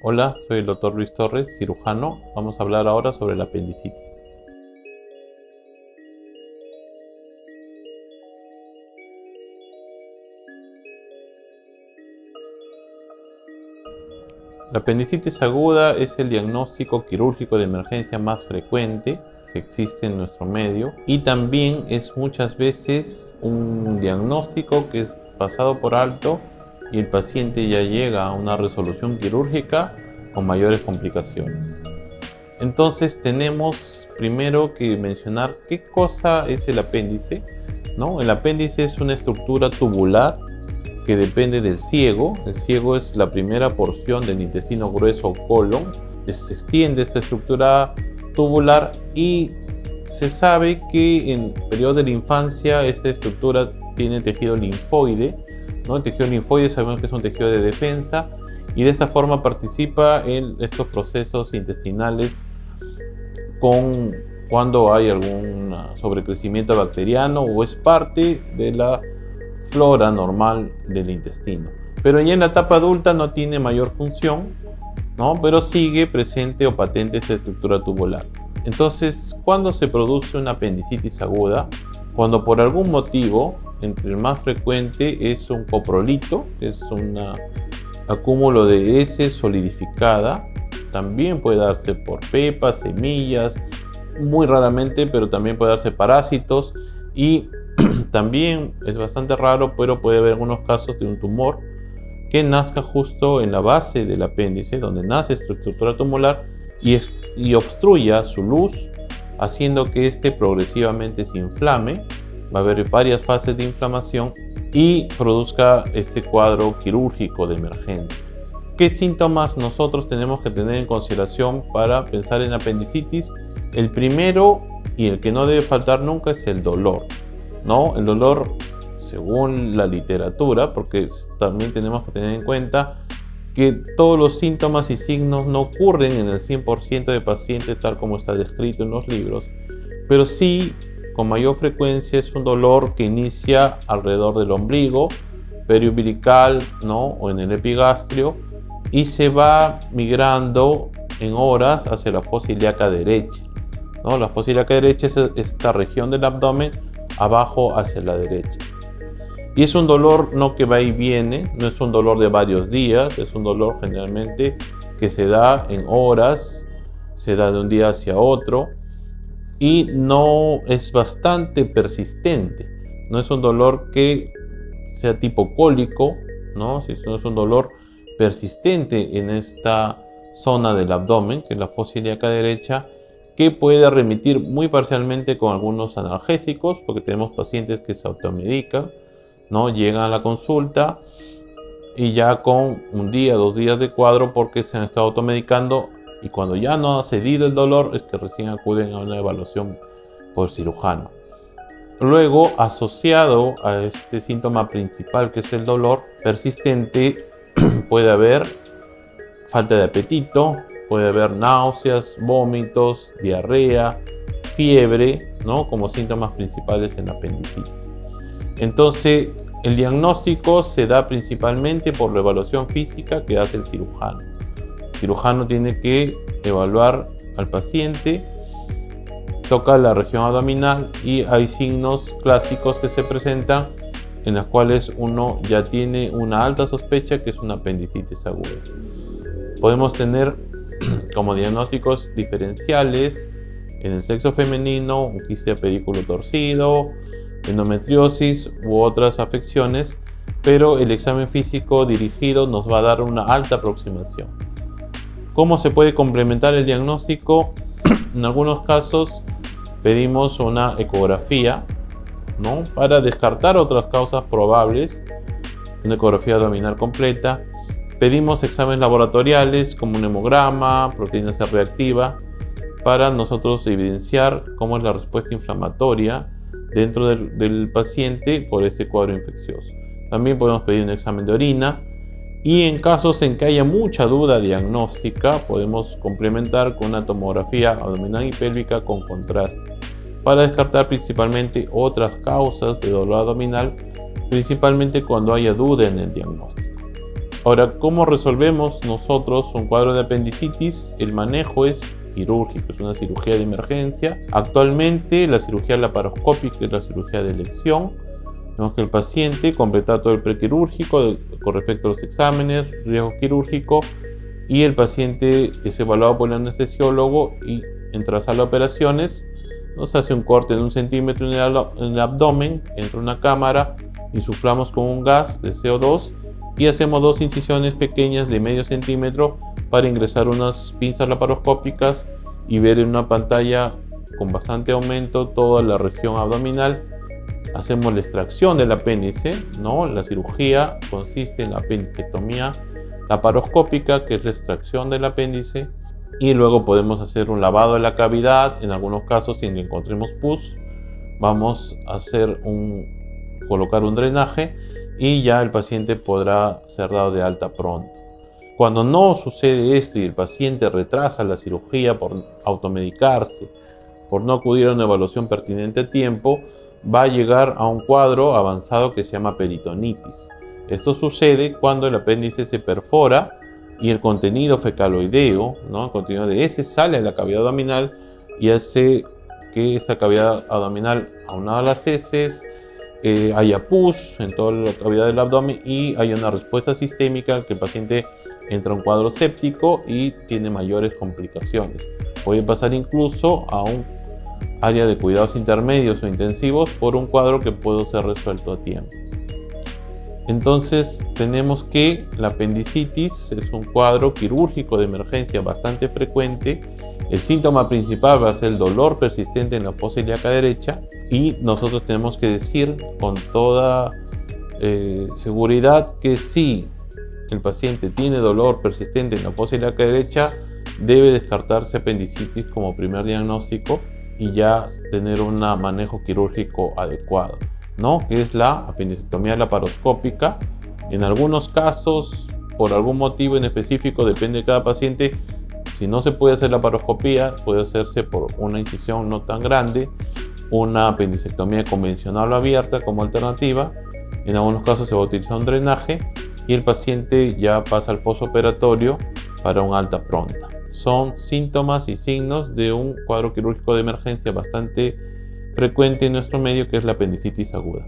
Hola, soy el Dr. Luis Torres, cirujano. Vamos a hablar ahora sobre la apendicitis. La apendicitis aguda es el diagnóstico quirúrgico de emergencia más frecuente que existe en nuestro medio y también es muchas veces un diagnóstico que es pasado por alto y el paciente ya llega a una resolución quirúrgica con mayores complicaciones. Entonces tenemos primero que mencionar qué cosa es el apéndice, ¿no? El apéndice es una estructura tubular que depende del ciego. El ciego es la primera porción del intestino grueso o colon. Se extiende esta estructura tubular y se sabe que en el periodo de la infancia esta estructura tiene tejido linfoide, ¿no? El tejido linfoide sabemos que es un tejido de defensa y de esta forma participa en estos procesos intestinales cuando hay algún sobrecrecimiento bacteriano o es parte de la flora normal del intestino. Pero ya en la etapa adulta no tiene mayor función, ¿no? Pero sigue presente o patente esta estructura tubular. Entonces, ¿cuándo se produce una apendicitis aguda? Cuando por algún motivo, entre el más frecuente es un coprolito, que es un acúmulo de heces solidificada. También puede darse por pepas, semillas, muy raramente, pero también puede darse parásitos y también es bastante raro, pero puede haber algunos casos de un tumor que nazca justo en la base del apéndice, donde nace esta estructura tubular y obstruya su luz, haciendo que éste progresivamente se inflame. Va a haber varias fases de inflamación y produzca este cuadro quirúrgico de emergencia. ¿Qué síntomas nosotros tenemos que tener en consideración para pensar en apendicitis? El primero y el que no debe faltar nunca es el dolor, ¿no? El dolor, según la literatura, porque también tenemos que tener en cuenta que todos los síntomas y signos no ocurren en el 100% de pacientes tal como está descrito en los libros, pero sí con mayor frecuencia es un dolor que inicia alrededor del ombligo, periumbilical, ¿no? O en el epigastrio y se va migrando en horas hacia la fosa ilíaca derecha, ¿no? La fosa ilíaca derecha es esta región del abdomen abajo hacia la derecha. Y es un dolor no que va y viene, no es un dolor de varios días, es un dolor generalmente que se da en horas, se da de un día hacia otro y no es bastante persistente. No es un dolor que sea tipo cólico, ¿no? Si no es un dolor persistente en esta zona del abdomen, que es la fosa ilíaca derecha, que puede remitir muy parcialmente con algunos analgésicos, porque tenemos pacientes que se automedican, ¿no? Llegan a la consulta y ya con un día, 2 días de cuadro porque se han estado automedicando y cuando ya no ha cedido el dolor es que recién acuden a una evaluación por cirujano. Luego, asociado a este síntoma principal que es el dolor persistente, puede haber falta de apetito, puede haber náuseas, vómitos, diarrea, fiebre, ¿no? Como síntomas principales en la apendicitis. Entonces, el diagnóstico se da principalmente por la evaluación física que hace el cirujano. El cirujano tiene que evaluar al paciente, toca la región abdominal y hay signos clásicos que se presentan en las cuales uno ya tiene una alta sospecha que es una apendicitis aguda. Podemos tener como diagnósticos diferenciales en el sexo femenino un quiste a pedículo torcido, endometriosis u otras afecciones, pero el examen físico dirigido nos va a dar una alta aproximación. ¿Cómo se puede complementar el diagnóstico? En algunos casos pedimos una ecografía, ¿no? Para descartar otras causas probables, una ecografía abdominal completa. Pedimos exámenes laboratoriales como un hemograma, proteína C reactiva, para nosotros evidenciar cómo es la respuesta inflamatoria dentro del paciente por este cuadro infeccioso. También podemos pedir un examen de orina y en casos en que haya mucha duda diagnóstica podemos complementar con una tomografía abdominal y pélvica con contraste para descartar principalmente otras causas de dolor abdominal, principalmente cuando haya duda en el diagnóstico. Ahora, ¿cómo resolvemos nosotros un cuadro de apendicitis? El manejo es quirúrgico, es una cirugía de emergencia. Actualmente la cirugía laparoscópica es la cirugía de elección. Vemos que el paciente completa todo el prequirúrgico con respecto a los exámenes, riesgo quirúrgico, y el paciente es evaluado por el anestesiólogo y entra a sala de operaciones. Nos hace un corte de 1 centímetro en el abdomen, entra una cámara, insuflamos con un gas de CO2 y hacemos 2 incisiones pequeñas de medio centímetro para ingresar unas pinzas laparoscópicas y ver en una pantalla con bastante aumento toda la región abdominal. Hacemos la extracción del apéndice, ¿no? La cirugía consiste en la apendicectomía laparoscópica, que es la extracción del apéndice, y luego podemos hacer un lavado de la cavidad. En algunos casos, si encontremos pus, vamos a colocar un drenaje y ya el paciente podrá ser dado de alta pronto. Cuando no sucede esto y el paciente retrasa la cirugía por automedicarse, por no acudir a una evaluación pertinente a tiempo, va a llegar a un cuadro avanzado que se llama peritonitis. Esto sucede cuando el apéndice se perfora y el contenido fecaloideo, ¿no? El contenido de ese sale a la cavidad abdominal y hace que esta cavidad abdominal, aunada a las heces, haya pus en toda la cavidad del abdomen y haya una respuesta sistémica, que el paciente entra a un cuadro séptico y tiene mayores complicaciones. Puede pasar incluso a un área de cuidados intermedios o intensivos por un cuadro que puede ser resuelto a tiempo. Entonces tenemos que la apendicitis es un cuadro quirúrgico de emergencia bastante frecuente. El síntoma principal va a ser el dolor persistente en la fosa ilíaca derecha y nosotros tenemos que decir con toda seguridad que si el paciente tiene dolor persistente en la fosa ilíaca derecha, debe descartarse apendicitis como primer diagnóstico y ya tener un manejo quirúrgico adecuado, ¿no? Que es la apendicectomía laparoscópica. En algunos casos, por algún motivo en específico, depende de cada paciente, si no se puede hacer laparoscopía, puede hacerse por una incisión no tan grande, una apendicectomía convencional o abierta como alternativa. En algunos casos se va a utilizar un drenaje y el paciente ya pasa al posoperatorio para un alta pronta. Son síntomas y signos de un cuadro quirúrgico de emergencia bastante frecuente en nuestro medio, que es la apendicitis aguda.